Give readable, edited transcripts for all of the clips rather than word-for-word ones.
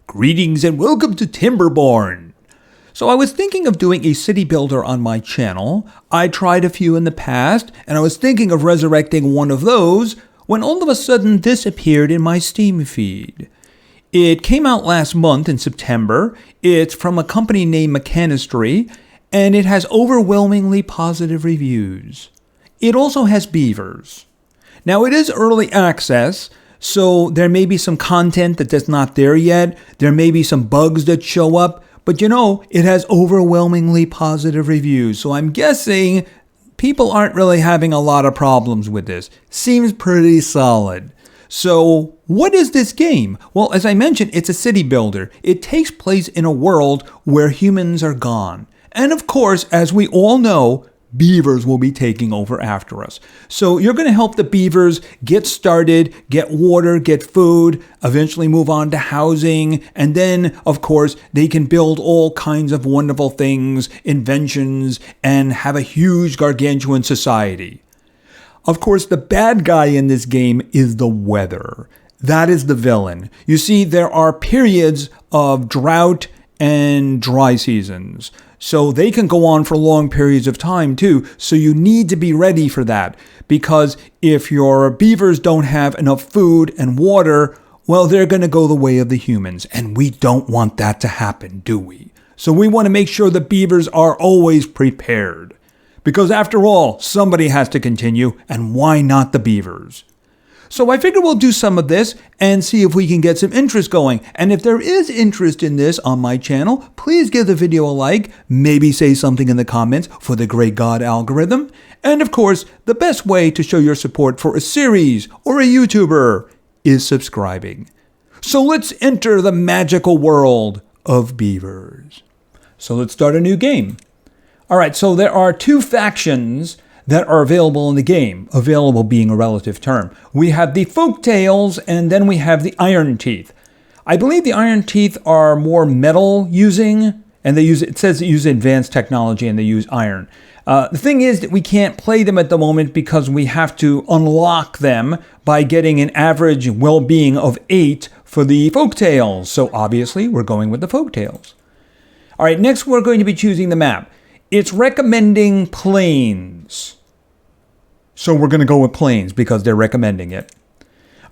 Greetings and welcome to Timberborn. So I was thinking of doing a city builder on my channel. I tried a few in the past, and I was thinking of resurrecting one of those when all of a sudden this appeared in my Steam feed. It came out last month in September. It's from a company named Mechanistry, and it has overwhelmingly positive reviews. It also has Beavers. Now it is early access, so there may be some content that's not there yet. There may be some bugs that show up, but it has overwhelmingly positive reviews. So I'm guessing people aren't really having a lot of problems with this. Seems pretty solid. So what is this game? Well, as I mentioned, it's a city builder. It takes place in a world where humans are gone. And of course, as we all know, Beavers will be taking over after us. So you're going to help the Beavers get started, get water, get food, eventually move on to housing. And then, of course, they can build all kinds of wonderful things, inventions, and have a huge gargantuan society. Of course, the bad guy in this game is the weather. That is the villain. You see, there are periods of drought and dry seasons. So they can go on for long periods of time too. So you need to be ready for that. Because if your beavers don't have enough food and water, well, they're going to go the way of the humans. And we don't want that to happen, do we? So we want to make sure the beavers are always prepared. Because after all, somebody has to continue. And why not the beavers? So I figure we'll do some of this and see if we can get some interest going. And if there is interest in this on my channel, please give the video a like, maybe say something in the comments for the great God algorithm. And of course, the best way to show your support for a series or a YouTuber is subscribing. So let's enter the magical world of beavers. So let's start a new game. All right, so there are two factions that are available in the game, available being a relative term. We have the Folktails, and then we have the Iron Teeth. I believe the Iron Teeth are more metal using, and it says they use advanced technology and they use iron. The thing is that we can't play them at the moment because we have to unlock them by getting an average well-being of 8 for the Folktails. So obviously, we're going with the Folktails. All right, next we're going to be choosing the map. It's recommending plains. So we're going to go with plains because they're recommending it.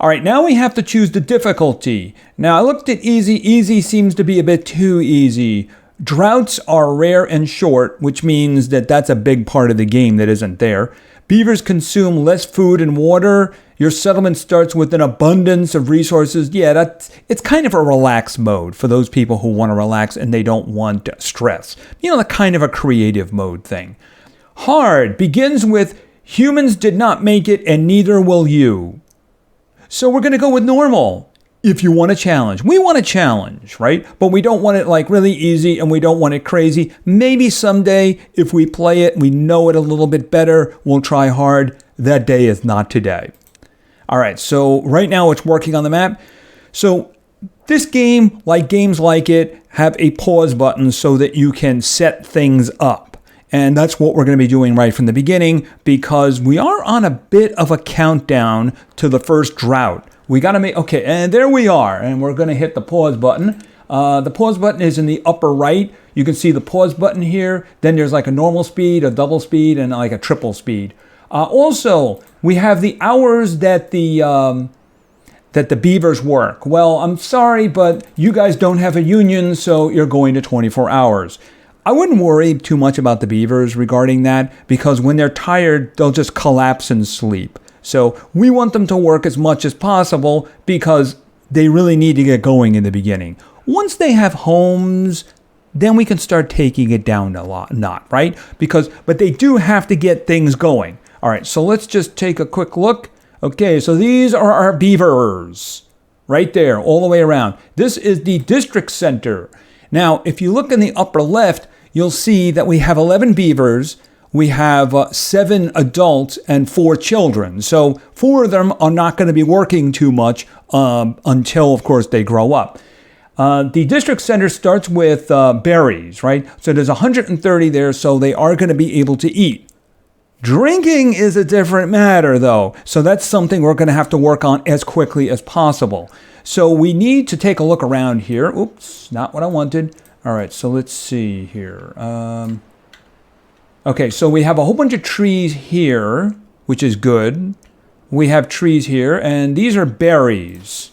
All right, now we have to choose the difficulty. Now I looked at easy. Easy seems to be a bit too easy. Droughts are rare and short, which means that that's a big part of the game that isn't there. Beavers consume less food and water. Your settlement starts with an abundance of resources. Yeah, it's kind of a relaxed mode for those people who want to relax and they don't want stress. The kind of a creative mode thing. Hard begins with humans did not make it and neither will you. So we're going to go with normal. If you want a challenge. We want a challenge, right? But we don't want it like really easy and we don't want it crazy. Maybe someday if we play it, we know it a little bit better, we'll try hard. That day is not today. All right, so right now it's working on the map. So this game, like games like it, have a pause button so that you can set things up. And that's what we're going to be doing right from the beginning because we are on a bit of a countdown to the first drought. We got to make, okay, and there we are. And we're going to hit the pause button. The pause button is in the upper right. You can see the pause button here. Then there's like a normal speed, a double speed, and like a triple speed. Also, we have the hours that the beavers work. Well, I'm sorry, but you guys don't have a union, so you're going to 24 hours. I wouldn't worry too much about the beavers regarding that because when they're tired, they'll just collapse and sleep. So we want them to work as much as possible because they really need to get going in the beginning. Once they have homes, then we can start taking it down a lot, right? But they do have to get things going. All right, so let's just take a quick look. Okay, so these are our beavers right there, all the way around. This is the district center. Now, if you look in the upper left, you'll see that we have 11 beavers. We have 7 adults and 4 children. So 4 of them are not going to be working too much until, of course, they grow up. The district center starts with berries, right? So there's 130 there, so they are going to be able to eat. Drinking is a different matter, though. So that's something we're going to have to work on as quickly as possible. So we need to take a look around here. Oops, not what I wanted. All right, so let's see here. Okay, so we have a whole bunch of trees here, which is good. We have trees here, and these are berries.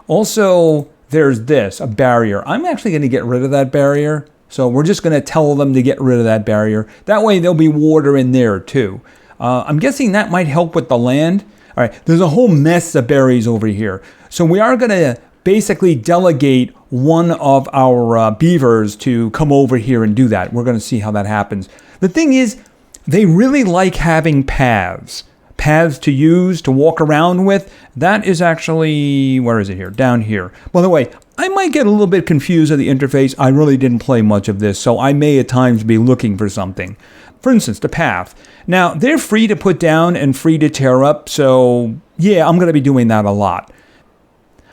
Also, there's this, a barrier. I'm actually going to get rid of that barrier. So we're just going to tell them to get rid of that barrier. That way there'll be water in there too. I'm guessing that might help with the land. All right, there's a whole mess of berries over here. So we are going to basically delegate one of our beavers to come over here and do that. We're going to see how that happens. The thing is, they really like having paths. Paths to use, to walk around with. That is actually, where is it here? Down here. By the way, I might get a little bit confused at the interface. I really didn't play much of this, so I may at times be looking for something. For instance, the path. Now, they're free to put down and free to tear up, so yeah, I'm going to be doing that a lot.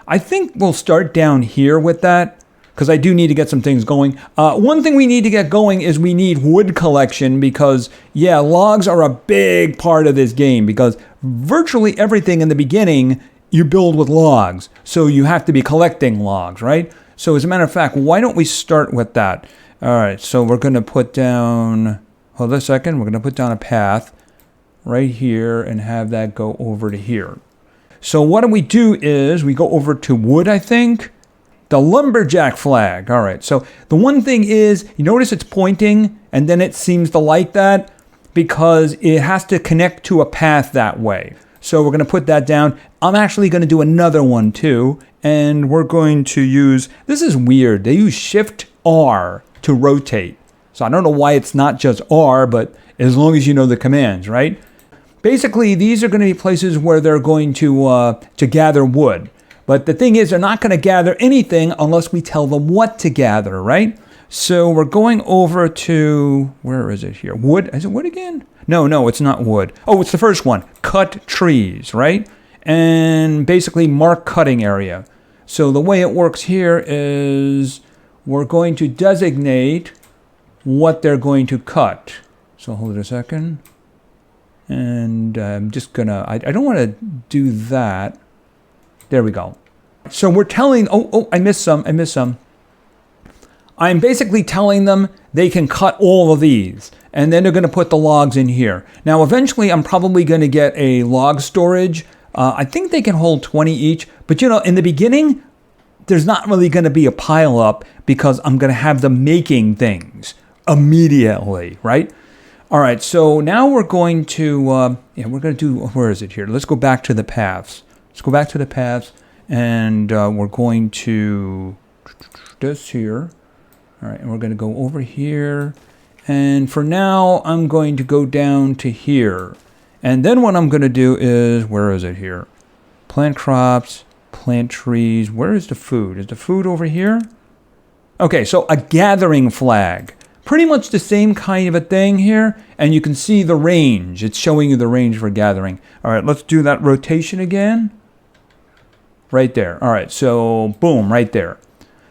I think we'll start down here with that, because I do need to get some things going. One thing we need to get going is we need wood collection because, yeah, logs are a big part of this game because virtually everything in the beginning you build with logs. So you have to be collecting logs, right? So as a matter of fact, why don't we start with that? All right, so we're going to put down, hold on a second, we're going to put down a path right here and have that go over to here. So what we do is we go over to wood, I think. The lumberjack flag. All right. So the one thing is, you notice it's pointing and then it seems to like that because it has to connect to a path that way. So we're going to put that down. I'm actually going to do another one too. And we're going to use, this is weird. They use Shift R to rotate. So I don't know why it's not just R, but as long as you know the commands, right? Basically, these are going to be places where they're going to gather wood. But the thing is, they're not going to gather anything unless we tell them what to gather, right? So we're going over to, where is it here? Wood? Is it wood again? No, it's not wood. Oh, it's the first one. Cut trees, right? And basically mark cutting area. So the way it works here is we're going to designate what they're going to cut. So hold it a second. And I'm just going to, I don't want to do that. There we go. So we're telling, I missed some. I'm basically telling them they can cut all of these. And then they're going to put the logs in here. Now, eventually, I'm probably going to get a log storage. I think they can hold 20 each. But, you know, in the beginning, there's not really going to be a pile up because I'm going to have them making things immediately, right? All right, so now we're going to, we're going to do, where is it here? Let's go back to the paths. Let's go back to the paths, and we're going to this here. All right, and we're going to go over here. And for now, I'm going to go down to here. And then what I'm going to do is, where is it here? Plant crops, plant trees. Where is the food? Is the food over here? Okay, so a gathering flag. Pretty much the same kind of a thing here. And you can see the range. It's showing you the range for gathering. All right, let's do that rotation again. Right there. All right, so boom, right there.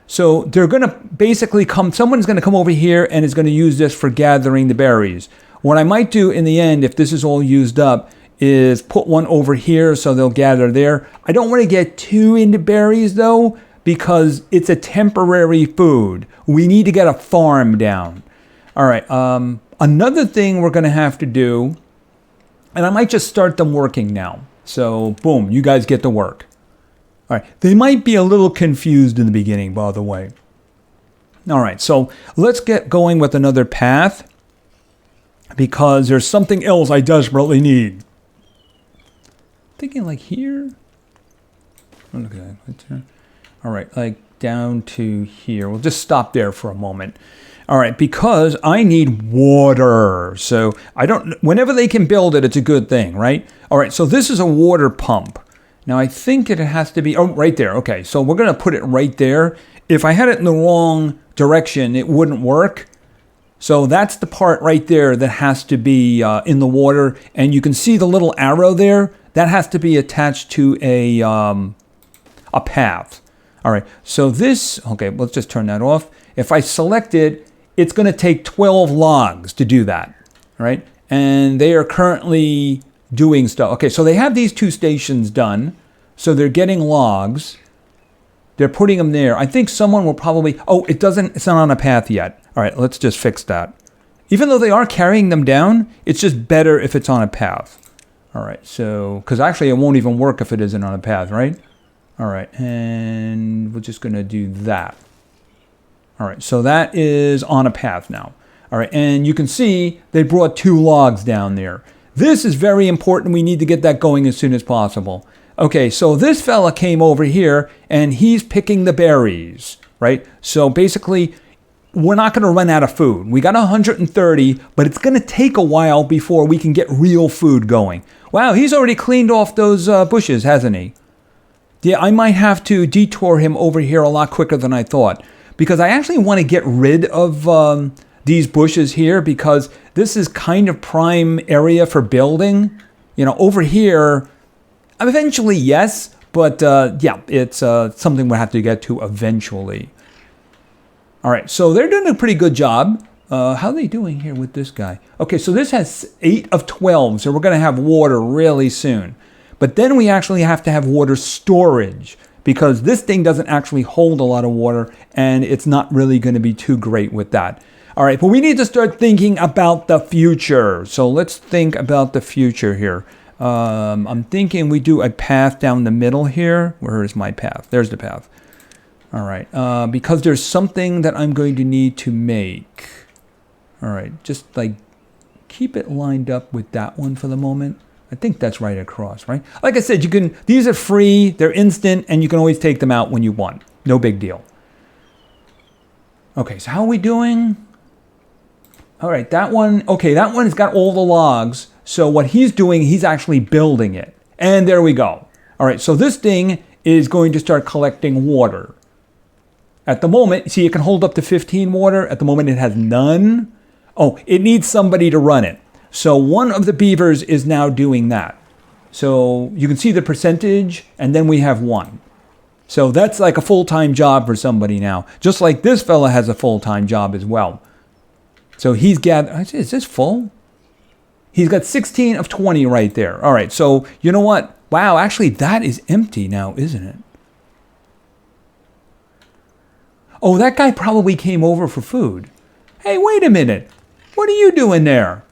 So they're going to basically come, someone's going to come over here and is going to use this for gathering the berries. What I might do in the end, if this is all used up, is put one over here so they'll gather there. I don't want to get too into berries though, because it's a temporary food. We need to get a farm down. All right, another thing we're going to have to do, and I might just start them working now. So boom, you guys get to work. All right, they might be a little confused in the beginning, by the way. All right, so let's get going with another path because there's something else I desperately need. Thinking like here. Okay, all right, like down to here. We'll just stop there for a moment. All right, because I need water. So I don't, whenever they can build it, it's a good thing, right? All right, so this is a water pump. Now, I think it has to be, oh, right there. Okay, so we're going to put it right there. If I had it in the wrong direction, it wouldn't work. So that's the part right there that has to be in the water. And you can see the little arrow there. That has to be attached to a path. All right, so this, okay, let's just turn that off. If I select it, it's going to take 12 logs to do that, right? and they are currently doing stuff. Okay, so they have these 2 stations done. So they're getting logs. They're putting them there. I think someone will probably... Oh, it's not on a path yet. All right, let's just fix that. Even though they are carrying them down, it's just better if it's on a path. All right, so... Because actually it won't even work if it isn't on a path, right? All right, and we're just going to do that. All right, so that is on a path now. All right, and you can see they brought 2 logs down there. This is very important. We need to get that going as soon as possible. Okay, so this fella came over here, and he's picking the berries, right? So basically, we're not going to run out of food. We got 130, but it's going to take a while before we can get real food going. Wow, he's already cleaned off those bushes, hasn't he? Yeah, I might have to detour him over here a lot quicker than I thought, because I actually want to get rid of these bushes here, because this is kind of prime area for building. You know, over here... Eventually, yes, but yeah, it's something we'll have to get to eventually. All right, so they're doing a pretty good job. How are they doing here with this guy? Okay, so this has 8 of 12, so we're going to have water really soon. But then we actually have to have water storage, because this thing doesn't actually hold a lot of water, and it's not really going to be too great with that. All right, but we need to start thinking about the future. So let's think about the future here. I'm thinking we do a path down the middle here. Where is my path? There's the path. All right. Because there's something that I'm going to need to make. All right. Just like keep it lined up with that one for the moment. I think that's right across, right? Like I said, these are free, they're instant, and you can always take them out when you want. No big deal. Okay, so how are we doing? All right, that one has got all the logs. So what he's doing, he's actually building it. And there we go. All right, so this thing is going to start collecting water. At the moment, see, it can hold up to 15 water. At the moment, it has none. Oh, it needs somebody to run it. So one of the beavers is now doing that. So you can see the percentage, and then we have 1. So that's like a full-time job for somebody now. Just like this fella has a full-time job as well. So he's gathered... Is this full? He's got 16 of 20 right there. All right, so you know what? Wow, actually, that is empty now, isn't it? Oh, that guy probably came over for food. Hey, wait a minute. What are you doing there?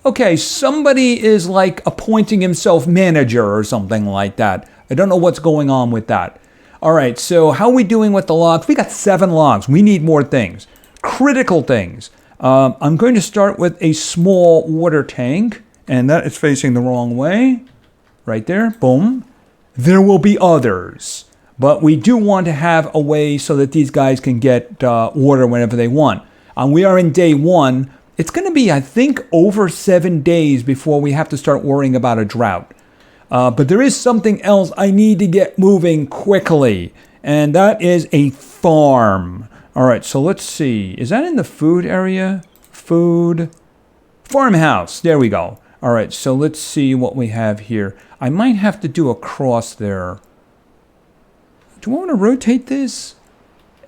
Okay, somebody is like appointing himself manager or something like that. I don't know what's going on with that. All right, so how are we doing with the logs? We got 7 logs. We need more things. Critical things. I'm going to start with a small water tank, and that is facing the wrong way. Right there, boom. There will be others, but we do want to have a way so that these guys can get water whenever they want. We are in day 1. It's going to be, I think, over 7 days before we have to start worrying about a drought. But there is something else I need to get moving quickly, and that is a farm. All right, so let's see. Is that in the food area? Food. Farmhouse. There we go. All right, so let's see what we have here. I might have to do a cross there. Do I want to rotate this?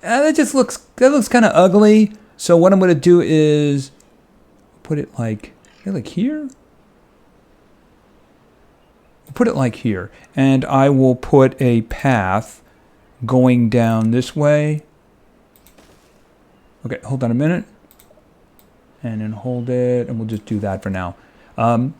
That looks kind of ugly. So what I'm going to do is put it like here. Put it like here. And I will put a path going down this way. Okay, hold on a minute. And then hold it, and we'll just do that for now.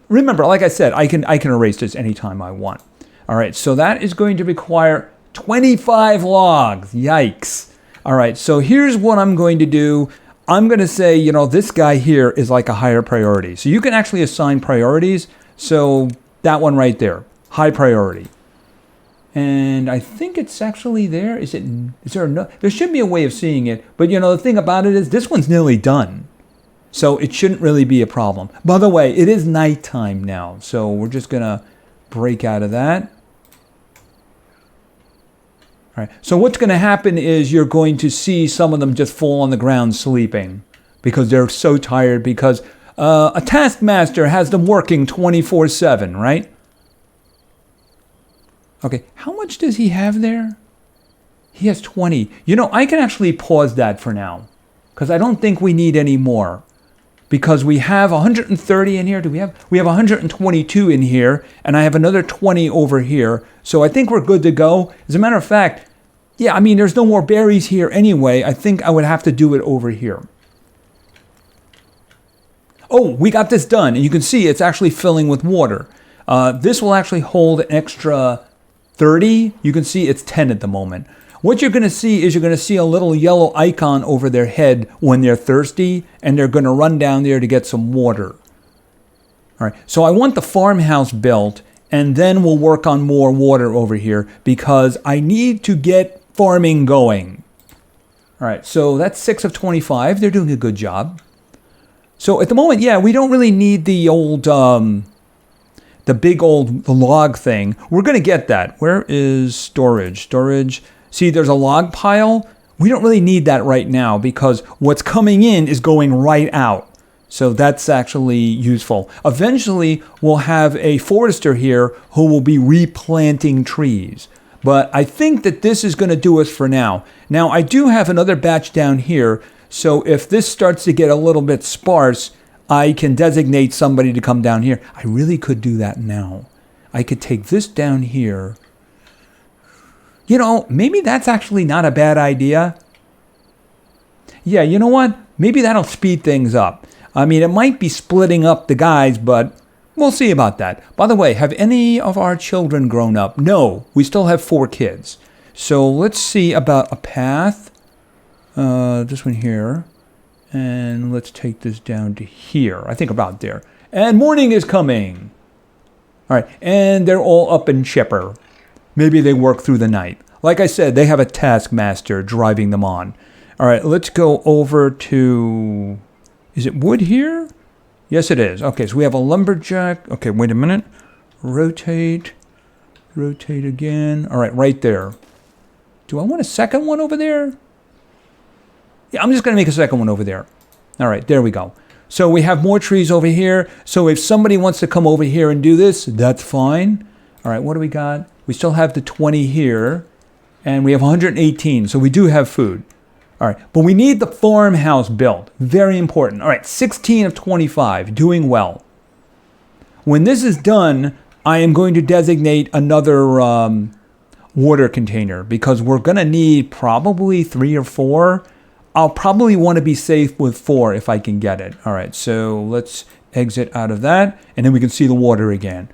Remember, like I said, I can erase this anytime I want. All right, so that is going to require 25 logs. Yikes. All right, so here's what I'm going to do. I'm going to say, you know, this guy here is like a higher priority. So you can actually assign priorities. So that one right there, high priority. And I think it's actually there. Is there no? There should be a way of seeing it. But you know, the thing about it is this one's nearly done. So it shouldn't really be a problem. By the way, it is nighttime now. So we're just going to break out of that. All right. So what's going to happen is you're going to see some of them just fall on the ground sleeping because they're so tired because a taskmaster has them working 24/7, right? Okay, how much does he have there? He has 20. You know, I can actually pause that for now because I don't think we need any more. because we have 130 in here. We have 122 in here, and I have another 20 over here. So I think we're good to go. As a matter of fact, yeah, I mean, there's no more berries here anyway. I think I would have to do it over here. Oh, we got this done, and you can see it's actually filling with water. This will actually hold an extra 30. You can see it's 10 at the moment. What you're going to see is you're going to see a little yellow icon over their head when they're thirsty, and they're going to run down there to get some water. All right, so I want the farmhouse built, and then we'll work on more water over here because I need to get farming going. All right, so that's 6 of 25. They're doing a good job. So at the moment, yeah, we don't really need the old, the big old log thing. We're going to get that. Where is storage? Storage. See, there's a log pile. We don't really need that right now because what's coming in is going right out. So that's actually useful. Eventually, we'll have a forester here who will be replanting trees. But I think that this is going to do us for now. Now, I do have another batch down here. So if this starts to get a little bit sparse, I can designate somebody to come down here. I really could do that now. I could take this down here. You know, maybe that's actually not a bad idea. Yeah, you know what? Maybe that'll speed things up. I mean, it might be splitting up the guys, but we'll see about that. By the way, have any of our children grown up? No, we still have 4 kids. So let's see about a path. This one here. And let's take this down to here. I think about there. And morning is coming. All right. And they're all up and chipper. Maybe they work through the night. Like I said, they have a taskmaster driving them on. All right. Let's go over to... Is it wood here? Yes, it is. Okay. So we have a lumberjack. Okay. Wait a minute. Rotate. Rotate again. All right. Right there. Do I want a second one over there? Yeah, I'm just going to make a second one over there. All right, there we go. So we have more trees over here. So if somebody wants to come over here and do this, that's fine. All right, what do we got? We still have the 20 here. And we have 118, so we do have food. All right, but we need the farmhouse built. Very important. All right, 16 of 25, doing well. When this is done, I am going to designate another water container because we're going to need probably 3 or 4. I'll probably want to be safe with 4 if I can get it. All right, so let's exit out of that, and then we can see the water again.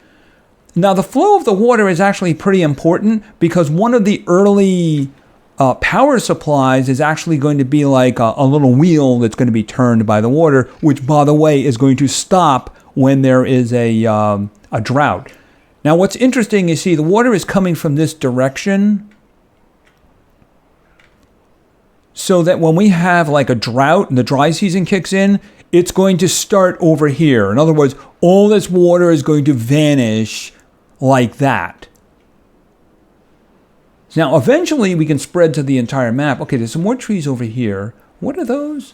Now, the flow of the water is actually pretty important because one of the early power supplies is actually going to be like a little wheel that's going to be turned by the water, which, by the way, is going to stop when there is a drought. Now, what's interesting is, see, the water is coming from this direction, so that when we have like a drought and the dry season kicks in, it's going to start over here. In other words, all this water is going to vanish like that. Now, eventually we can spread to the entire map. Okay, there's some more trees over here. What are those?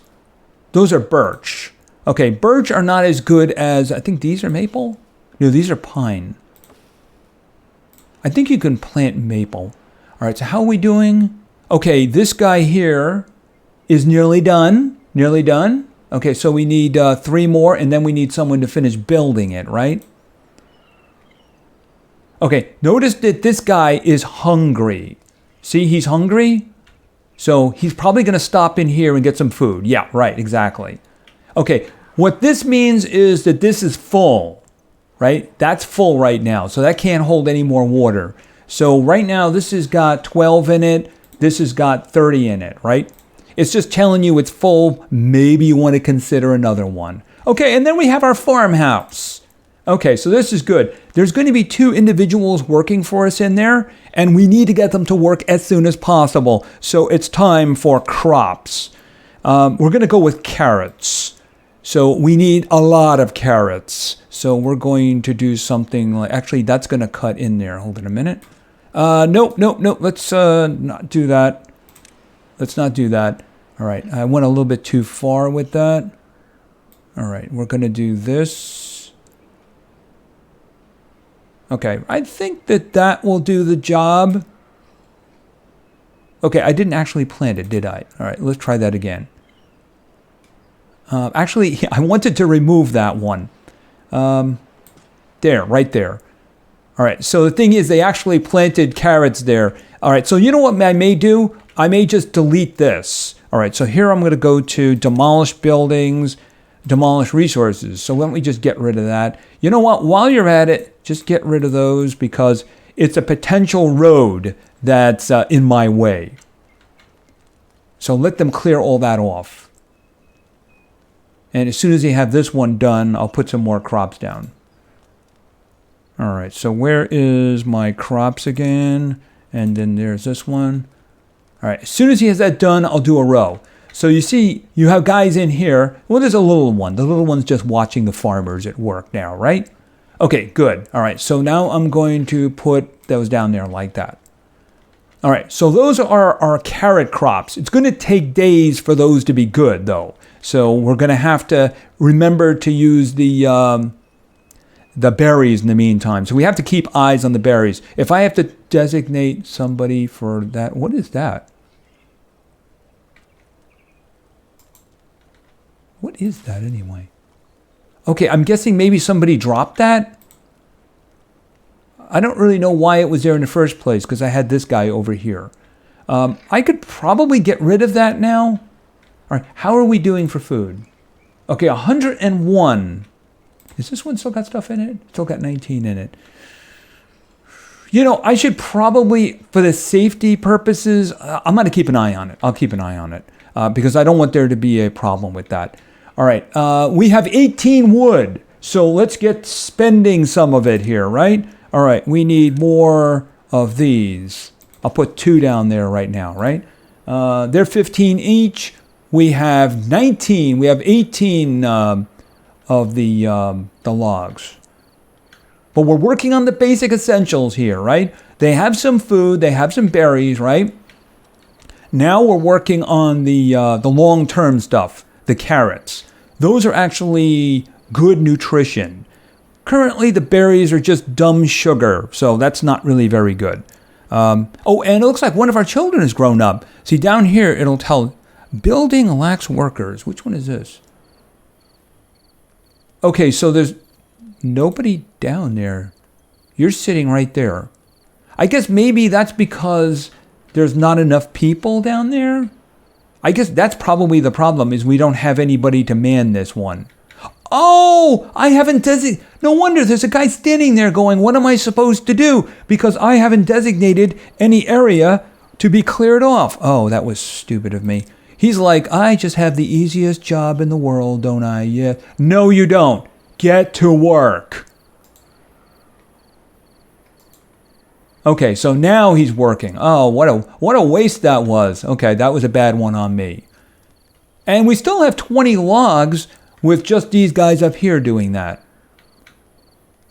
Those are birch. Okay, birch are not as good as, I think these are maple? No, these are pine. I think you can plant maple. All right, so how are we doing? Okay, this guy here is nearly done. Nearly done. Okay, so we need 3 more, and then we need someone to finish building it, right? Okay, notice that this guy is hungry. See, he's hungry? So he's probably going to stop in here and get some food. Yeah, right, exactly. Okay, what this means is that this is full, right? That's full right now, so that can't hold any more water. So right now, this has got 12 in it. This has got 30 in it, right? It's just telling you it's full. Maybe you want to consider another one. Okay, and then we have our farmhouse. Okay, so this is good. There's going to be 2 individuals working for us in there, and we need to get them to work as soon as possible. So it's time for crops. We're going to go with carrots. So we need a lot of carrots. So we're going to do something like, actually, that's going to cut in there. Hold on a minute. Nope. Let's not do that. Let's not do that. All right, I went a little bit too far with that. All right, we're going to do this. Okay, I think that will do the job. Okay, I didn't actually plant it, did I? All right, let's try that again. Actually, I wanted to remove that one. There, right there. All right, so the thing is they actually planted carrots there. All right, so you know what I may do? I may just delete this. All right, so here I'm going to go to demolish buildings, demolish resources. So why don't we just get rid of that? You know what? While you're at it, just get rid of those because it's a potential road that's in my way. So let them clear all that off. And as soon as they have this one done, I'll put some more crops down. All right, so where is my crops again? And then there's this one. All right, as soon as he has that done, I'll do a row. So you see, you have guys in here. Well, there's a little one. The little one's just watching the farmers at work now, right? Okay, good. All right, so now I'm going to put those down there like that. All right, so those are our carrot crops. It's going to take days for those to be good, though. So we're going to have to remember to use the berries in the meantime. So we have to keep eyes on the berries. If I have to designate somebody for that, what is that? What is that anyway? Okay, I'm guessing maybe somebody dropped that. I don't really know why it was there in the first place because I had this guy over here. I could probably get rid of that now. All right, how are we doing for food? Okay, 101. Is this one still got stuff in it? Still got 19 in it. You know, I should probably, for the safety purposes, I'm going to keep an eye on it. I'll keep an eye on it because I don't want there to be a problem with that. All right, we have 18 wood, so let's get spending some of it here, right? All right, we need more of these. I'll put 2 down there right now, right? They're 15 each. We have 19. We have 18 of the logs. But we're working on the basic essentials here, right? They have some food. They have some berries, right? Now we're working on the long-term stuff, the carrots. Those are actually good nutrition. Currently, the berries are just dumb sugar, so that's not really very good. Oh, and it looks like one of our children has grown up. See, down here, it'll tell, building lacks workers. Which one is this? Okay, so there's nobody down there. You're sitting right there. I guess maybe that's because there's not enough people down there. I guess that's probably the problem is we don't have anybody to man this one. Oh, I haven't designated. No wonder there's a guy standing there going, what am I supposed to do? Because I haven't designated any area to be cleared off. Oh, that was stupid of me. He's like, I just have the easiest job in the world, don't I? Yeah. No, you don't. Get to work. Okay, so now he's working. Oh, what a waste that was. Okay, that was a bad one on me. And we still have 20 logs with just these guys up here doing that.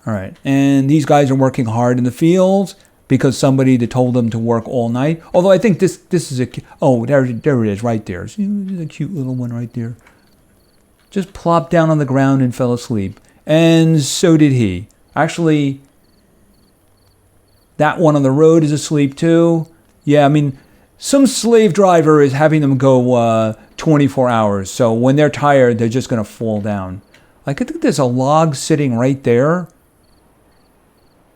All right, and these guys are working hard in the fields because somebody told them to work all night. Although I think this is a... Oh, there it is right there. See, there's a cute little one right there. Just plopped down on the ground and fell asleep. And so did he. Actually, that one on the road is asleep too. Yeah, I mean, some slave driver is having them go 24 hours. So when they're tired, they're just going to fall down. Like, I think there's a log sitting right there.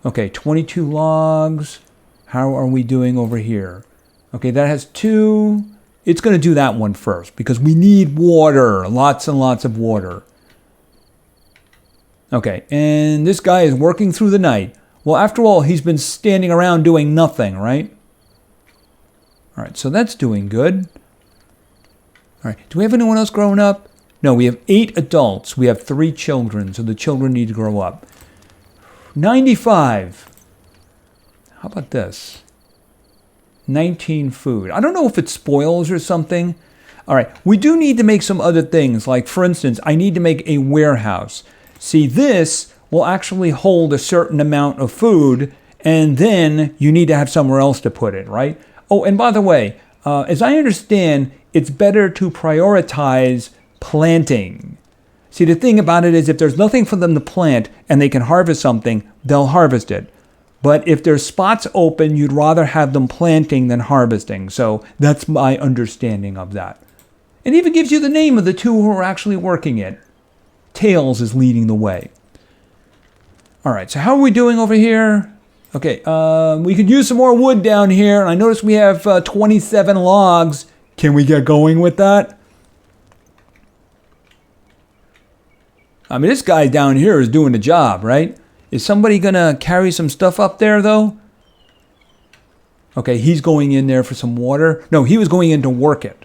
Okay, 22 logs. How are we doing over here? Okay, that has 2. It's going to do that one first because we need water. Lots and lots of water. Okay, and this guy is working through the night. Well, after all, he's been standing around doing nothing, right? All right, so that's doing good. All right, do we have anyone else growing up? No, we have 8 adults. We have 3 children, so the children need to grow up. 95. How about this? 19 food. I don't know if it spoils or something. All right, we do need to make some other things. Like, for instance, I need to make a warehouse. See, this will actually hold a certain amount of food, and then you need to have somewhere else to put it, right? Oh, and by the way, as I understand, it's better to prioritize planting. See, the thing about it is if there's nothing for them to plant and they can harvest something, they'll harvest it. But if there's spots open, you'd rather have them planting than harvesting. So that's my understanding of that. It even gives you the name of the two who are actually working it. Tails is leading the way. All right, so how are we doing over here? Okay, we could use some more wood down here. And I notice we have 27 logs. Can we get going with that? I mean, this guy down here is doing the job, right? Is somebody going to carry some stuff up there, though? Okay, he's going in there for some water. No, he was going in to work it.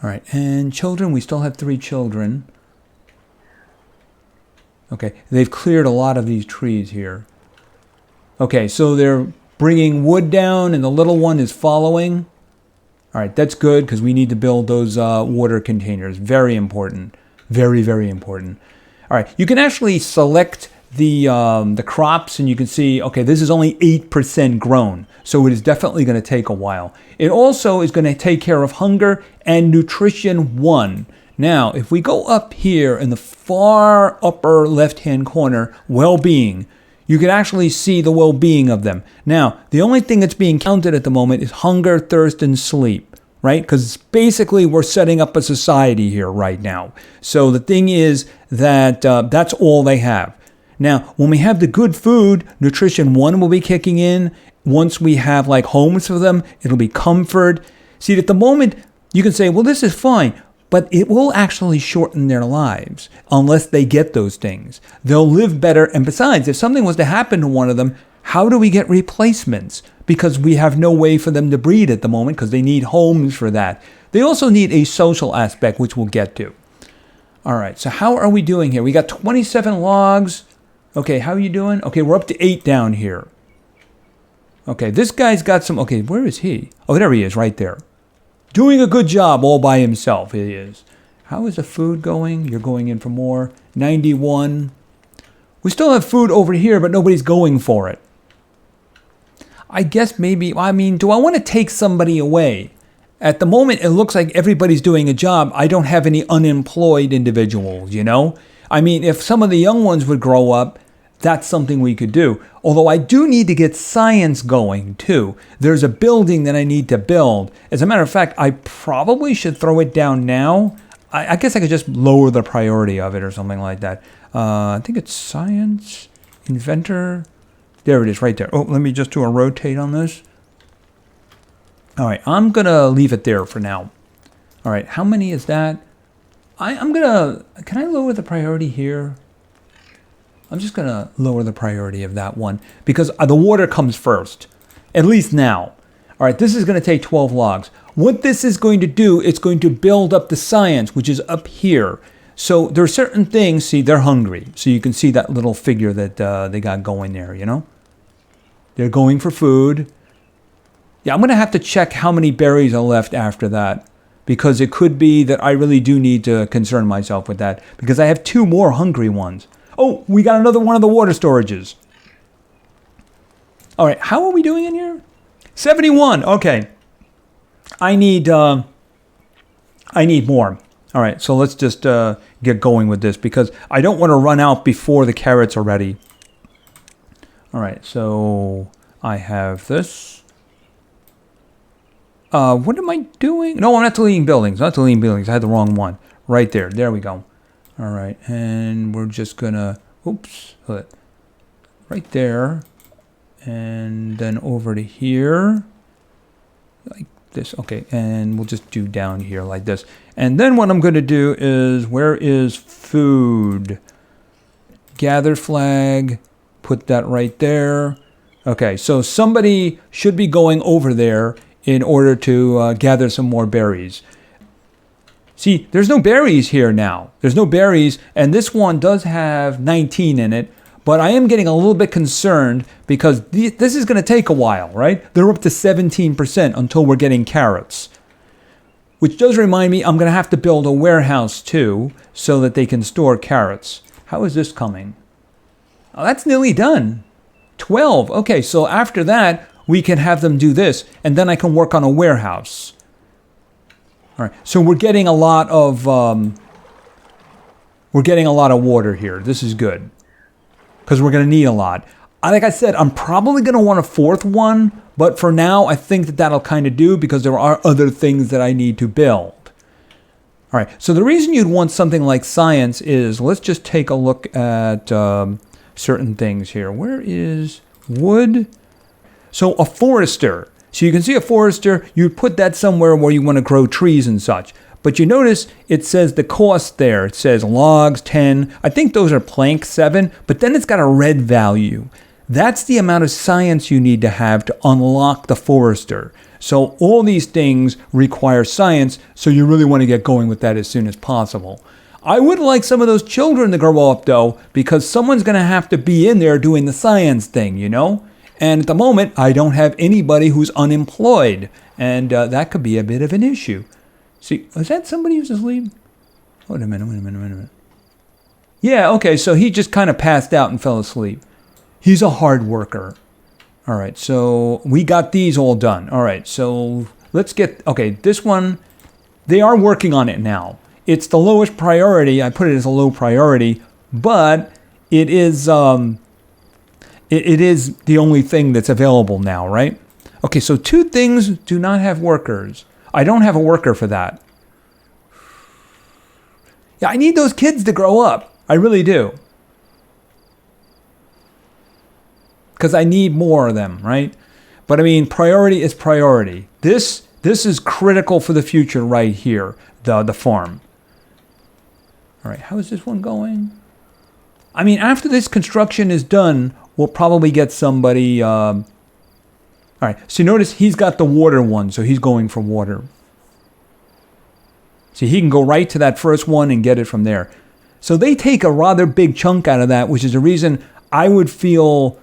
All right, and children, we still have 3 children. Okay, they've cleared a lot of these trees here. Okay, so they're bringing wood down and the little one is following. All right, that's good because we need to build those water containers. Very important. Very, very important. All right, you can actually select the crops and you can see, okay, this is only 8% grown. So it is definitely going to take a while. It also is going to take care of hunger and nutrition 1. Now, if we go up here in the far upper left-hand corner, well-being, you can actually see the well-being of them. Now, the only thing that's being counted at the moment is hunger, thirst, and sleep, right? Because basically we're setting up a society here right now. So the thing is that that's all they have. Now, when we have the good food, nutrition 1 will be kicking in. Once we have like homes for them, it'll be comfort. See, at the moment, you can say, well, this is fine. But it will actually shorten their lives unless they get those things. They'll live better. And besides, if something was to happen to one of them, how do we get replacements? Because we have no way for them to breed at the moment because they need homes for that. They also need a social aspect, which we'll get to. All right, so how are we doing here? We got 27 logs. Okay, how are you doing? Okay, we're up to 8 down here. Okay, this guy's got some... Okay, where is he? Oh, there he is, right there. Doing a good job all by himself, he is. How is the food going? You're going in for more. 91. We still have food over here, but nobody's going for it. I guess maybe, I mean, do I want to take somebody away? At the moment, it looks like everybody's doing a job. I don't have any unemployed individuals, you know? I mean, if some of the young ones would grow up, that's something we could do. Although I do need to get science going, too. There's a building that I need to build. As a matter of fact, I probably should throw it down now. I guess I could just lower the priority of it or something like that. I think it's science, inventor. There it is, right there. Oh, let me just do a rotate on this. All right, I'm going to leave it there for now. All right, how many is that? I'm going to... Can I lower the priority here? I'm just going to lower the priority of that one because the water comes first, at least now. All right, this is going to take 12 logs. What this is going to do, it's going to build up the science, which is up here. So there are certain things, see, they're hungry. So you can see that little figure that they got going there, you know? They're going for food. Yeah, I'm going to have to check how many berries are left after that because it could be that I really do need to concern myself with that because I have 2 more hungry ones. Oh, we got another one of the water storages. All right, how are we doing in here? 71, okay. I need more. All right, so let's just get going with this because I don't want to run out before the carrots are ready. All right, so I have this. What am I doing? No, I'm not deleting buildings. Not deleting buildings. I had the wrong one. Right there. There we go. All right, and we're just gonna, oops, right there, and then over to here, like this, okay, and we'll just do down here like this. And then what I'm gonna do is, where is food? Gather flag, put that right there. Okay, so somebody should be going over there in order to gather some more berries. See, there's no berries here now. There's no berries, and this one does have 19 in it, but I am getting a little bit concerned because this is going to take a while, right? They're up to 17% until we're getting carrots. Which does remind me, I'm going to have to build a warehouse too, so that they can store carrots. How is this coming? Oh, that's nearly done. 12. Okay, so after that, we can have them do this, and then I can work on a warehouse. All right, so we're getting a lot of water here. This is good because we're going to need a lot. Like I said, I'm probably going to want a 4th one, But for now, I think that that'll kind of do because there are other things that I need to build. All right, so the reason you'd want something like science is, let's just take a look at certain things here. Where is wood? So a forester. So you can see a forester, you put that somewhere where you want to grow trees and such. But you notice it says the cost there. It says logs 10. I think those are plank 7, but then it's got a red value. That's the amount of science you need to have to unlock the forester. So all these things require science, so you really want to get going with that as soon as possible. I would like some of those children to grow up, though, because someone's going to have to be in there doing the science thing, you know? And at the moment, I don't have anybody who's unemployed, and that could be a bit of an issue. See, is that somebody who's asleep? Wait a minute. Yeah, okay, so he just kind of passed out and fell asleep. He's a hard worker. All right, so we got these all done. All right, so let's get, okay, this one, they are working on it now. It's the lowest priority. I put it as a low priority, but it is it is the only thing that's available now, right? Okay, so 2 things do not have workers. I don't have a worker for that. Yeah, I need those kids to grow up. I really do. Because I need more of them, right? But I mean, priority is priority. This is critical for the future right here, the farm. All right, how is this one going? I mean, after this construction is done, we'll probably get somebody... all right, so notice he's got the water one, so he's going for water. See, he can go right to that first one and get it from there. So they take a rather big chunk out of that, which is the reason I would feel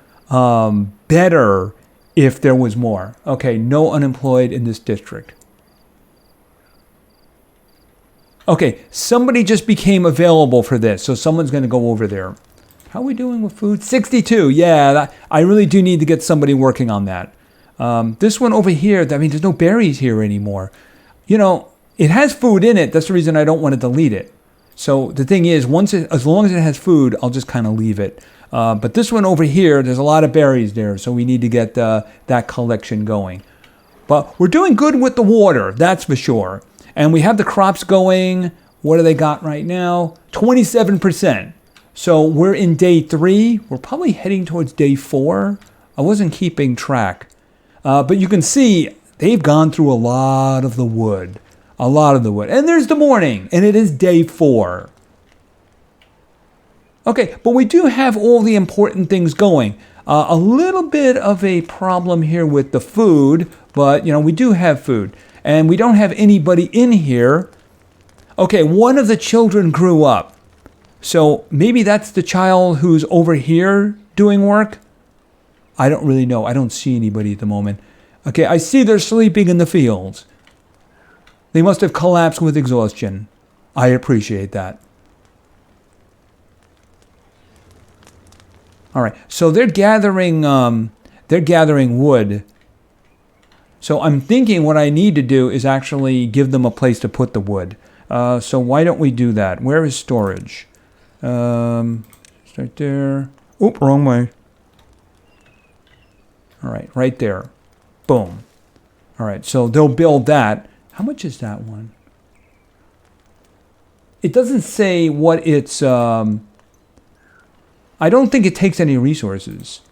better if there was more. Okay, no unemployed in this district. Okay, somebody just became available for this, so someone's going to go over there. How are we doing with food? 62, yeah, I really do need to get somebody working on that. This one over here, I mean, there's no berries here anymore. You know, it has food in it. That's the reason I don't want to delete it. So the thing is, as long as it has food, I'll just kind of leave it. But this one over here, there's a lot of berries there, so we need to get that collection going. But we're doing good with the water, that's for sure. And we have the crops going. What do they got right now? 27%. So we're in day 3. We're probably heading towards day 4. I wasn't keeping track. But you can see they've gone through a lot of the wood. A lot of the wood. And there's the morning, and it is day 4. Okay, but we do have all the important things going. A little bit of a problem here with the food, but, you know, we do have food. And we don't have anybody in here. Okay, one of the children grew up. So maybe that's the child who's over here doing work. I don't really know. I don't see anybody at the moment. Okay, I see they're sleeping in the fields. They must have collapsed with exhaustion. I appreciate that. All right, so they're gathering wood. So I'm thinking what I need to do is actually give them a place to put the wood. So why don't we do that? Where is storage? Start there. Oop, wrong way. All right, right there. Boom. All right, so they'll build that. How much is that one? It doesn't say what it's... I don't think it takes any resources.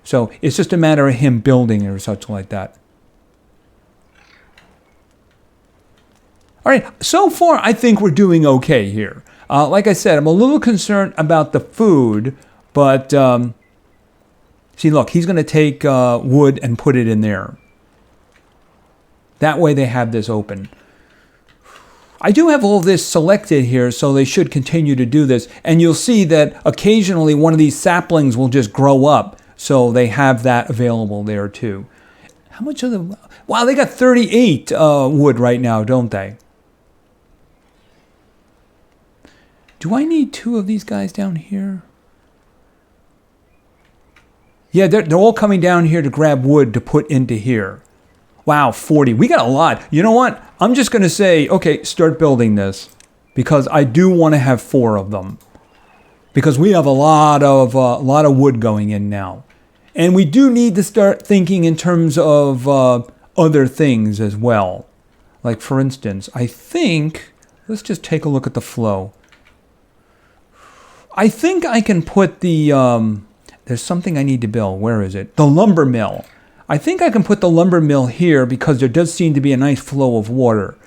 So it's just a matter of him building or such like that. All right, so far I think we're doing okay here. Like I said, I'm a little concerned about the food, but see, look, he's going to take wood and put it in there. That way they have this open. I do have all this selected here, so they should continue to do this. And you'll see that occasionally one of these saplings will just grow up. So they have that available there too. How much of the... Wow, they got 38 wood right now, don't they? Do I need 2 of these guys down here? Yeah, they're all coming down here to grab wood to put into here. Wow, 40. We got a lot. You know what? I'm just going to say, okay, start building this. Because I do want to have 4 of them. Because we have a lot of wood going in now. And we do need to start thinking in terms of other things as well. Like, for instance, I think, let's just take a look at the flow. I think I can put the, there's something I need to build. Where is it? The lumber mill. I think I can put the lumber mill here because there does seem to be a nice flow of water.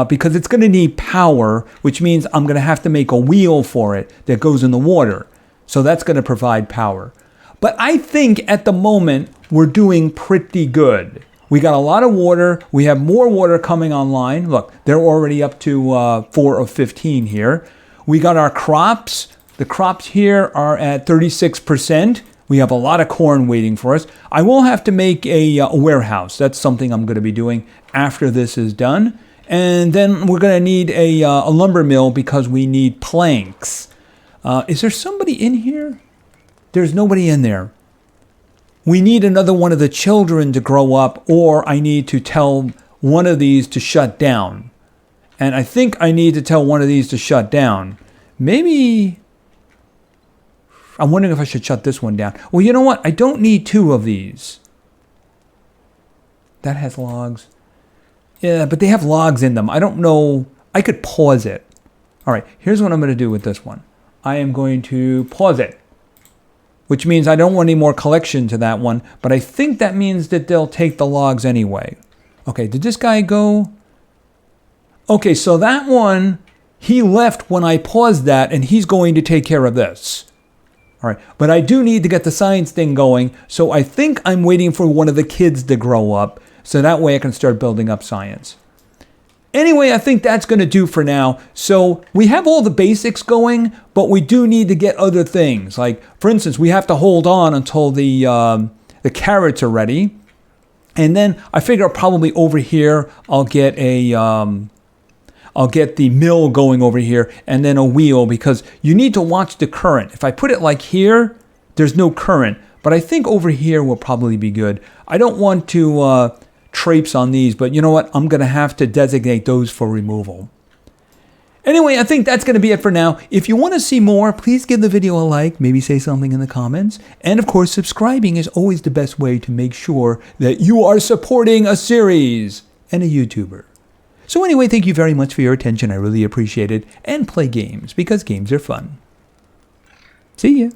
Because it's going to need power, which means I'm going to have to make a wheel for it that goes in the water. So that's going to provide power. But I think at the moment, we're doing pretty good. We got a lot of water. We have more water coming online. Look, they're already up to 4 of 15 here. We got our crops. The crops here are at 36%. We have a lot of corn waiting for us. I will have to make a warehouse. That's something I'm going to be doing after this is done. And then we're going to need a lumber mill because we need planks. Is there somebody in here? There's nobody in there. We need another one of the children to grow up, or I need to tell one of these to shut down. And I think I need to tell one of these to shut down. Maybe, I'm wondering if I should shut this one down. Well, you know what? I don't need 2 of these. That has logs. Yeah, but they have logs in them. I don't know. I could pause it. All right, here's what I'm going to do with this one. I am going to pause it, which means I don't want any more collection to that one, but I think that means that they'll take the logs anyway. Okay, did this guy go? Okay, so that one, he left when I paused that, and he's going to take care of this. All right, but I do need to get the science thing going, so I think I'm waiting for one of the kids to grow up, so that way I can start building up science. Anyway, I think that's going to do for now. So we have all the basics going, but we do need to get other things. Like, for instance, we have to hold on until the carrots are ready. And then I figure probably over here, I'll get the mill going over here and then a wheel, because you need to watch the current. If I put it like here, there's no current. But I think over here will probably be good. I don't want to traipse on these, but you know what? I'm going to have to designate those for removal. Anyway, I think that's going to be it for now. If you want to see more, please give the video a like, maybe say something in the comments. And of course, subscribing is always the best way to make sure that you are supporting a series and a YouTuber. So anyway, thank you very much for your attention. I really appreciate it. And play games, because games are fun. See ya.